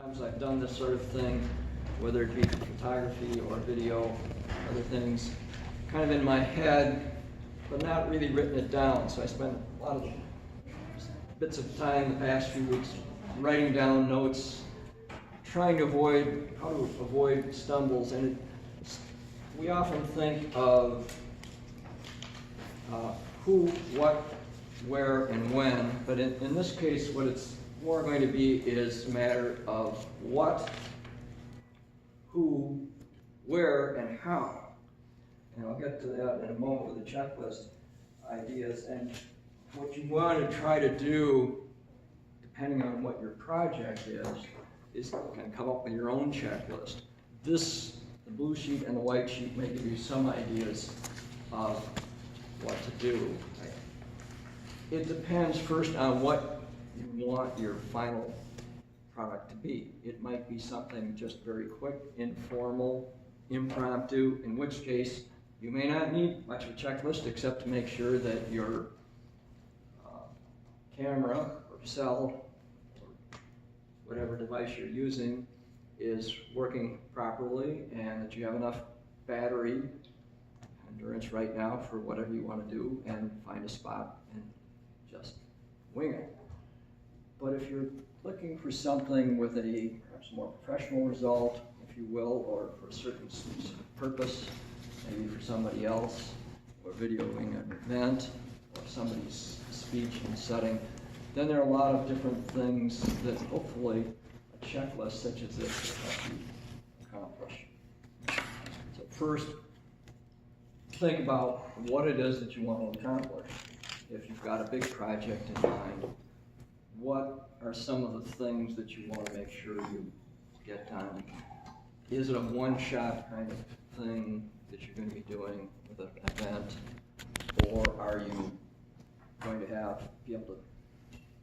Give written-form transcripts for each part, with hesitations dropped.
times I've done this sort of thing, whether it be for photography or video, other things, kind of in my head, but not really written it down. So I spent a lot of bits of time the past few weeks writing down notes, trying to avoid stumbles. And we often think of who, what, where, and when, but in this case, what it's more going to be is a matter of what, who, where, and how. And I'll get to that in a moment with the checklist ideas. And what you want to try to do, depending on what your project is kind of come up with your own checklist. The blue sheet and the white sheet may give you some ideas of what to do. It depends first on what you want your final product to be. It might be something just very quick, informal, impromptu, in which case you may not need much of a checklist except to make sure that your camera or cell or whatever device you're using is working properly and that you have enough battery endurance right now for whatever you want to do, and find a spot and just wing it. But if you're looking for something with a perhaps more professional result, if you will, or for a certain purpose, maybe for somebody else, or videoing an event, or somebody's speech and setting, then there are a lot of different things that hopefully a checklist such as this will help you accomplish. So first, think about what it is that you want to accomplish. If you've got a big project in mind, what are some of the things that you want to make sure you get done? Is it a one-shot kind of thing that you're going to be doing with an event, or are you going to be able to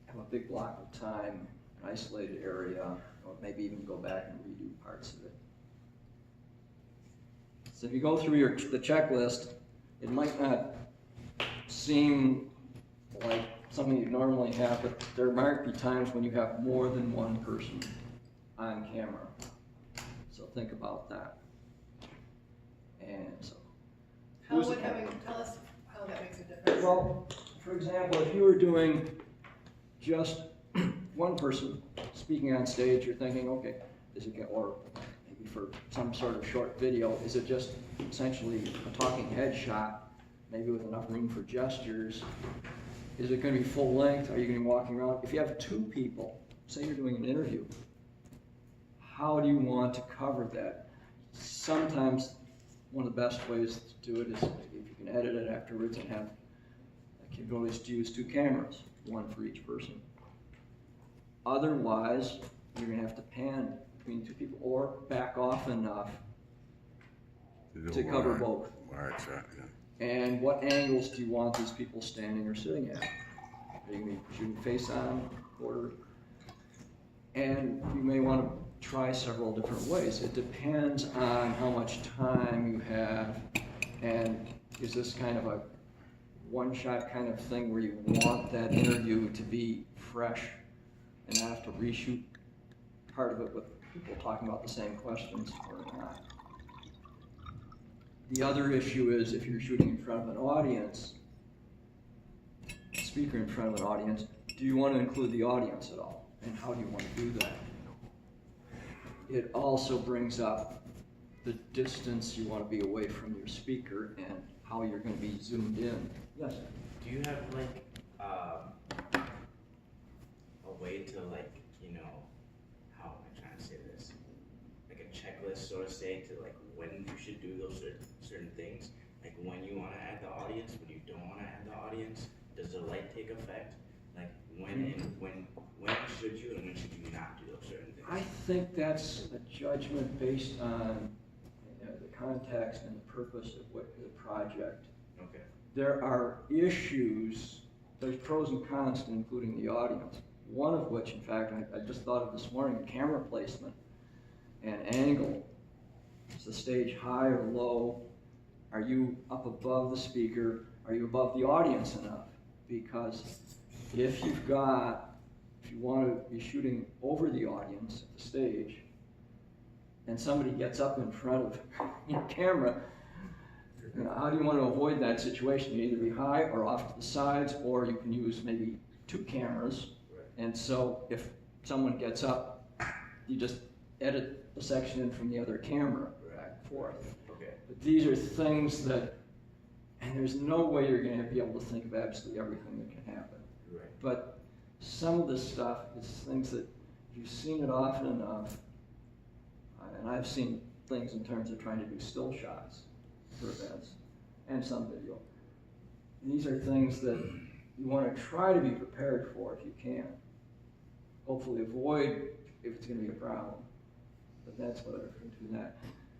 have a big block of time, an isolated area, or maybe even go back and redo parts of it? So if you go through the checklist, it might not seem like something you normally have, but there might be times when you have more than one person on camera. So think about that. And so, tell us how that makes a difference. Well, for example, if you were doing just one person speaking on stage, you're thinking, okay, or maybe for some sort of short video, is it just essentially a talking head shot, maybe with enough room for gestures? Is it going to be full length? Are you going to be walking around? If you have two people, say you're doing an interview, how do you want to cover that? Sometimes one of the best ways to do it is if you can edit it afterwards and have, like, you can always use two cameras, one for each person. Otherwise, you're going to have to pan between two people or back off enough to cover both. And what angles do you want these people standing or sitting at? Are you going to be shooting face on, quarter? And you may want to try several different ways. It depends on how much time you have, and is this kind of a one-shot kind of thing where you want that interview to be fresh and not have to reshoot part of it with people talking about the same questions or not. The other issue is if you're shooting in front of an audience, a speaker in front of an audience, do you want to include the audience at all? And how do you want to do that? It also brings up the distance you want to be away from your speaker and how you're going to be zoomed in. Yes? Do you have like a way to, like, you know, how am I trying to say this? Like a checklist, so to say, to like when you should do those certain things? Like when you want to add the audience, when you don't want to add the audience? Does the light take effect? Like when should you and when should you not do those certain things? I think that's a judgment based on the context and the purpose of the project. Okay. There are issues, there's pros and cons to including the audience. One of which, in fact, I just thought of this morning, camera placement and angle. Is the stage high or low? Are you up above the speaker? Are you above the audience enough? Because if you've got if you want to be shooting over the audience at the stage, and somebody gets up in front of your camera, you know, how do you want to avoid that situation? You either be high or off to the sides, or you can use maybe 2 cameras. And so if someone gets up, you just edit the section in from the other camera back and forth. Okay. But these are things that, and there's no way you're going to be able to think of absolutely everything that can happen. Right. But some of this stuff is things that you've seen it often enough, and I've seen things in terms of trying to do still shots for events and some video. And these are things that you want to try to be prepared for if you can. Hopefully avoid if it's going to be a problem. But that's what I'm going to do that.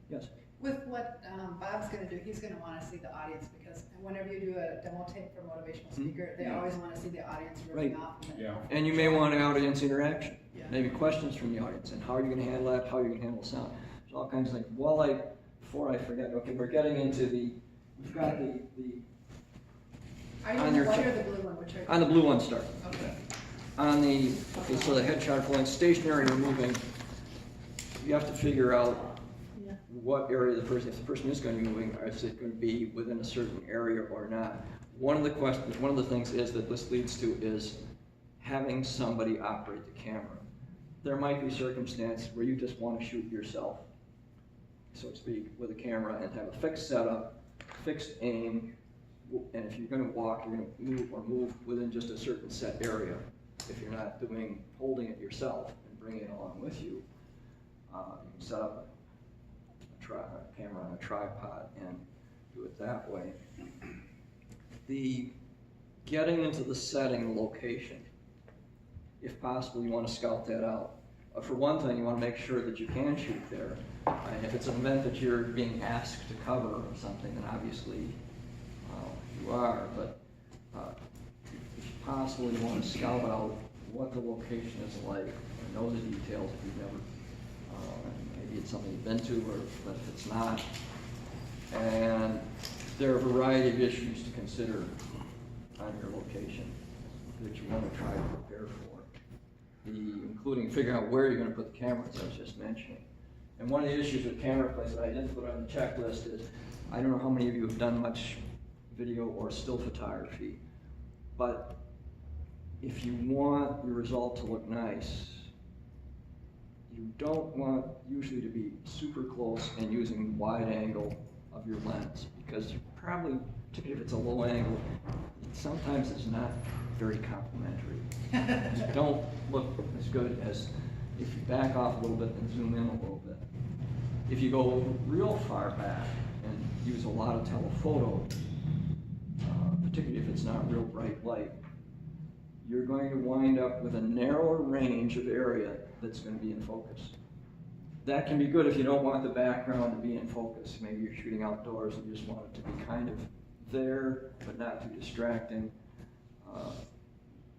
Yes? With what Bob's going to do, he's going to want to see the audience, because whenever you do a demo tape for a motivational speaker, they always want to see the audience ripping Right. off. Yeah. And you may want an audience interaction. Yeah. Maybe questions from the audience, and how are you going to handle that, how are you going to handle sound. There's all kinds of things. Before I forget, okay, we're getting into we've got the Are you on on the your white check- or the blue one? Which are on the blue one start. Okay. Okay, so the headshot pulling, stationary or moving, you have to figure out what area if the person is going to be moving, or is it going to be within a certain area or not. One of the things is that this leads to is having somebody operate the camera. There might be circumstances where you just want to shoot yourself, so to speak, with a camera and have a fixed setup, fixed aim, and if you're going to walk, you're going to move within just a certain set area. If you're not holding it yourself and bringing it along with you, you can set up a camera on a tripod and do it that way. The getting into the setting, location, if possible, you want to scout that out. For one thing, you want to make sure that you can shoot there. And if it's an event that you're being asked to cover or something, then obviously you are. But if possible, you want to scout out what the location is like, or know the details if you've never, maybe it's something you've been to, or but if it's not. And there are a variety of issues to consider on your location that you want to try to prepare for, including figuring out where you're going to put the cameras, as I was just mentioning. And one of the issues with camera placement I didn't put on the checklist is, I don't know how many of you have done much video or still photography, but if you want your result to look nice, you don't want usually to be super close and using wide angle of your lens, because you probably, particularly if it's a low angle, sometimes it's not very complimentary. You don't look as good as if you back off a little bit and zoom in a little bit. If you go real far back and use a lot of telephoto, particularly if it's not real bright light, you're going to wind up with a narrower range of area that's going to be in focus. That can be good if you don't want the background to be in focus. Maybe you're shooting outdoors and you just want it to be kind of there, but not too distracting.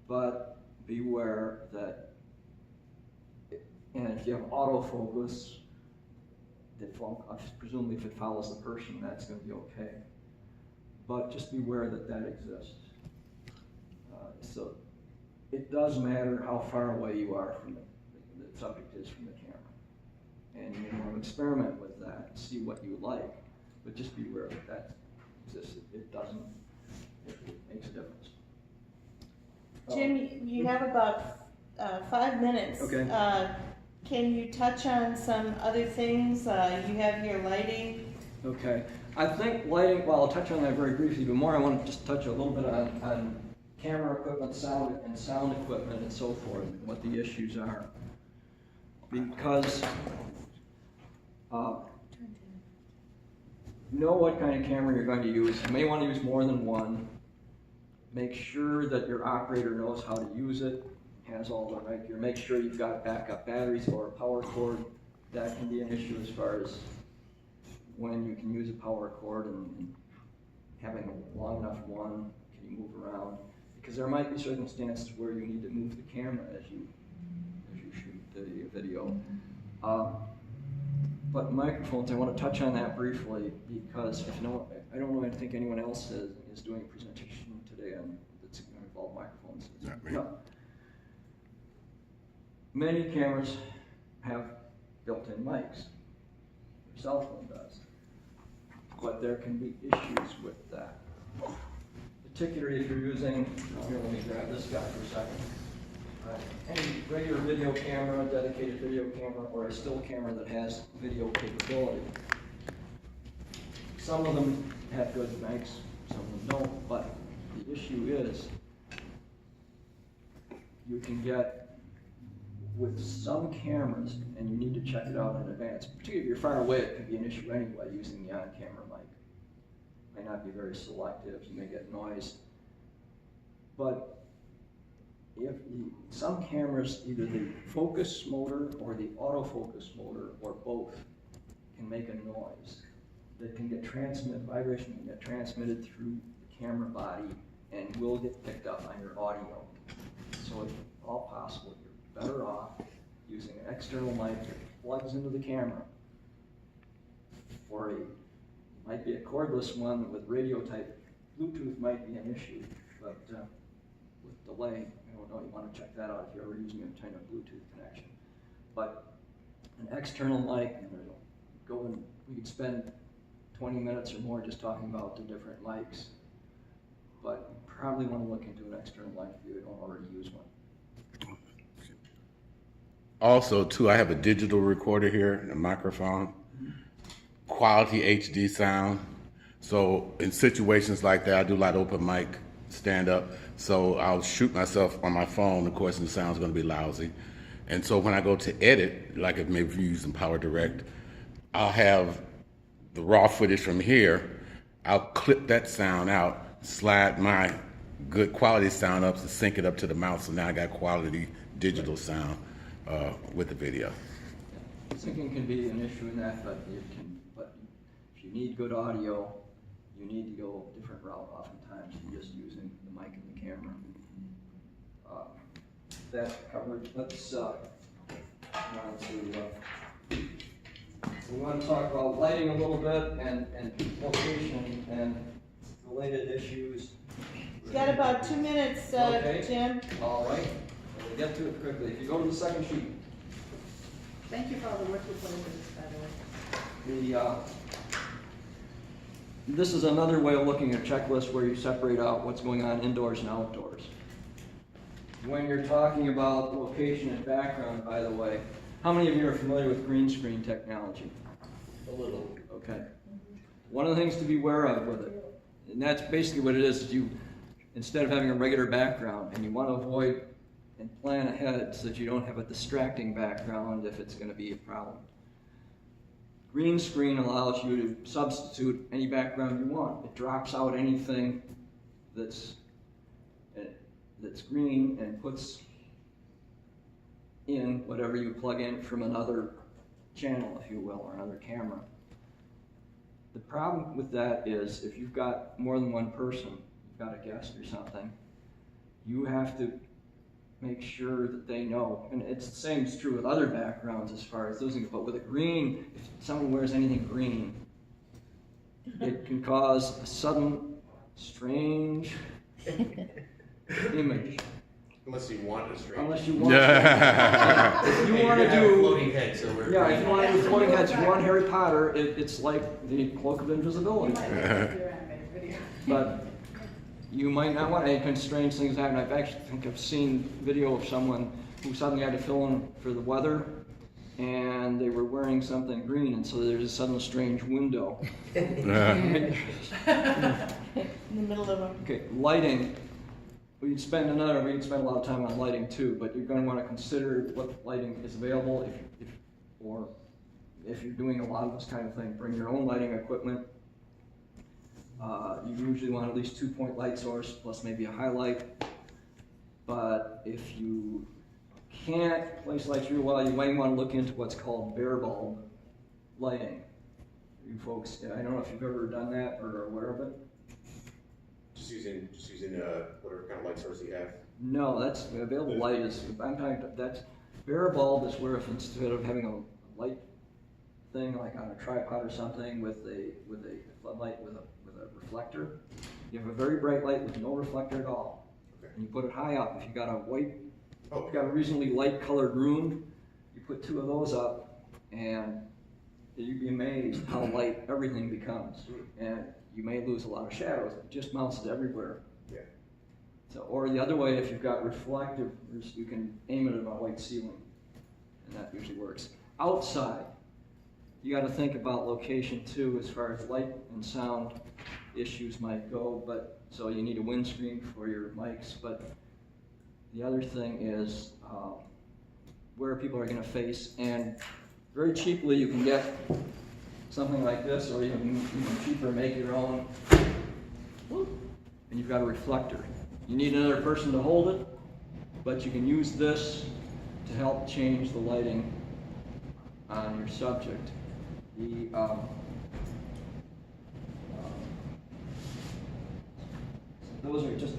But beware that, and if you have autofocus, presumably if it follows the person, that's going to be okay. But just beware that that exists. So it does matter how far away you are from the subject is from the camera. And you want to experiment with that and see what you like, but just beware that that exists. It doesn't, it makes a difference. Jim, you have about 5 minutes. Okay. Can you touch on some other things? You have your lighting. Okay. I think lighting, well, I'll touch on that very briefly, but more I want to just touch a little bit on camera equipment, sound equipment, and so forth, and what the issues are. Because know what kind of camera you're going to use. You may want to use more than one. Make sure that your operator knows how to use it, has all the right gear. Make sure you've got backup batteries or a power cord. That can be an issue as far as when you can use a power cord and having a long enough one, can you move around? Because there might be circumstances where you need to move the camera as you shoot the video. But microphones, I want to touch on that briefly because I don't think anyone else is doing a presentation today that's going to involve microphones. Not me. No. Many cameras have built-in mics. Your cell phone does. But there can be issues with that. Particularly if you're using, here, let me grab this guy for a second. Any regular video camera, dedicated video camera, or a still camera that has video capability. Some of them have good mics, some of them don't, but the issue is you can get, with some cameras, and you need to check it out in advance, particularly if you're far away, it could be an issue anyway using the on-camera mic. May not be very selective, you may get noise. But some cameras, either the focus motor or the autofocus motor, or both, can make a noise that can get vibration can get transmitted through the camera body and will get picked up on your audio. So if all possible, you're better off using an external mic that plugs into the camera, or might be a cordless one with radio type. Bluetooth might be an issue, but with delay, I don't know, you want to check that out if you're ever using a kind of Bluetooth connection. But an external mic, we could spend 20 minutes or more just talking about the different mics, but you probably want to look into an external mic if you don't already use one. Also, too, I have a digital recorder here, a microphone, quality HD sound. So in situations like that, I do a lot of open mic stand up. So I'll shoot myself on my phone. Of course, the sound's going to be lousy. And so when I go to edit, like if maybe you're using Power Direct, I'll have the raw footage from here. I'll clip that sound out, slide my good quality sound up to sync it up to the mouth. So now I got quality digital sound with the video. Syncing can be an issue in that, but if you need good audio, you need to go a different route oftentimes than just using the mic and the camera. That covered. Let's go on to we want to talk about lighting a little bit and location and related issues. You've got about 2 minutes, Okay. Jim. All right, we'll get to it quickly. If you go to the second sheet, Thank you for all the work you put into this, by the way. This is another way of looking at a checklist where you separate out what's going on indoors and outdoors. When you're talking about location and background, by the way, how many of you are familiar with green screen technology? A little. Okay. One of the things to be aware of with it, and that's basically what it is you, instead of having a regular background, and you want to avoid and plan ahead so that you don't have a distracting background if it's going to be a problem. Green screen allows you to substitute any background you want. It drops out anything that's green and puts in whatever you plug in from another channel, if you will, or another camera. The problem with that is if you've got more than one person, you've got a guest or something, you have to make sure that they know, and it's the same is true with other backgrounds as far as losing it, but with a green, if someone wears anything green, it can cause a sudden, strange image. Unless you want a strange. Unless you want to. If you want to do floating head, so we're if you want to do floating heads, if you want Harry Potter, it's like the cloak of You invisibility. might make it your animated video. But you might not want any kind of strange things happen. I've seen video of someone who suddenly had to fill in for the weather, and they were wearing something green, and so there's a sudden strange window. In the middle of them. Okay, lighting. We could spend a lot of time on lighting too, but you're going to want to consider what lighting is available. If you're doing a lot of this kind of thing, bring your own lighting equipment. You usually want at least 2-point light source plus maybe a highlight. But if you can't place lights real well, you might want to look into what's called bare bulb lighting. You folks, I don't know if you've ever done that or are aware of it. Just using whatever kind of light source you have. No, that's available light is. I'm talking. That's bare bulb is where if instead of having a light thing like on a tripod or something with a floodlight with a reflector, you have a very bright light with no reflector at all, Okay. and you put it high up. If you got a white Oh. you've got a reasonably light colored room, you put 2 of those up, and you'd be amazed how light everything becomes. And you may lose a lot of shadows, it just mounts it everywhere. Yeah. So, or the other way, if you've got reflective, you can aim it at a white ceiling, and that usually works. Outside, you got to think about location too, as far as light and sound issues might go. But so you need a windscreen for your mics. But the other thing is where people are going to face, and very cheaply you can get something like this, or even cheaper, make your own. And you've got a reflector. You need another person to hold it, but you can use this to help change the lighting on your subject. Those are just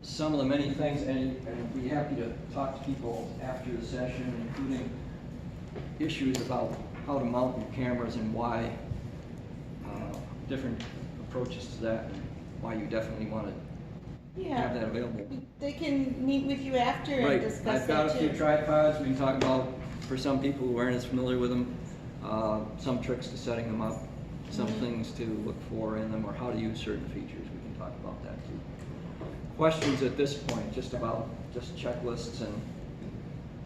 some of the many things, and I'd be happy to talk to people after the session, including issues about how to mount your cameras and why, different approaches to that, and why you definitely want to have that available. They can meet with you after and Right, discuss I've got a that few too. tripods we can talk about, for some people who aren't as familiar with them, some tricks to setting them up, some things to look for in them, or how to use certain features. We can talk about that too. Questions at this point, just about just checklists and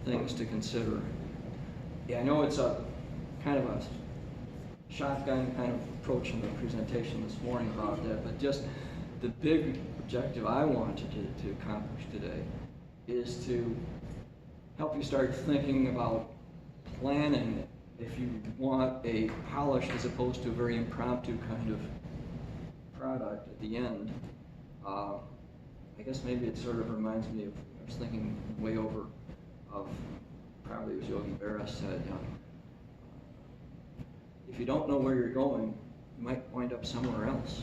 things to consider. Yeah, I know it's a kind of a shotgun kind of approach in the presentation this morning about that, but just the big objective I wanted to accomplish today is to help you start thinking about planning if you want a polished as opposed to a very impromptu kind of product at the end. I guess maybe it sort of reminds me of, I was thinking way over of, probably it was Yogi Berra said, if you don't know where you're going, you might wind up somewhere else.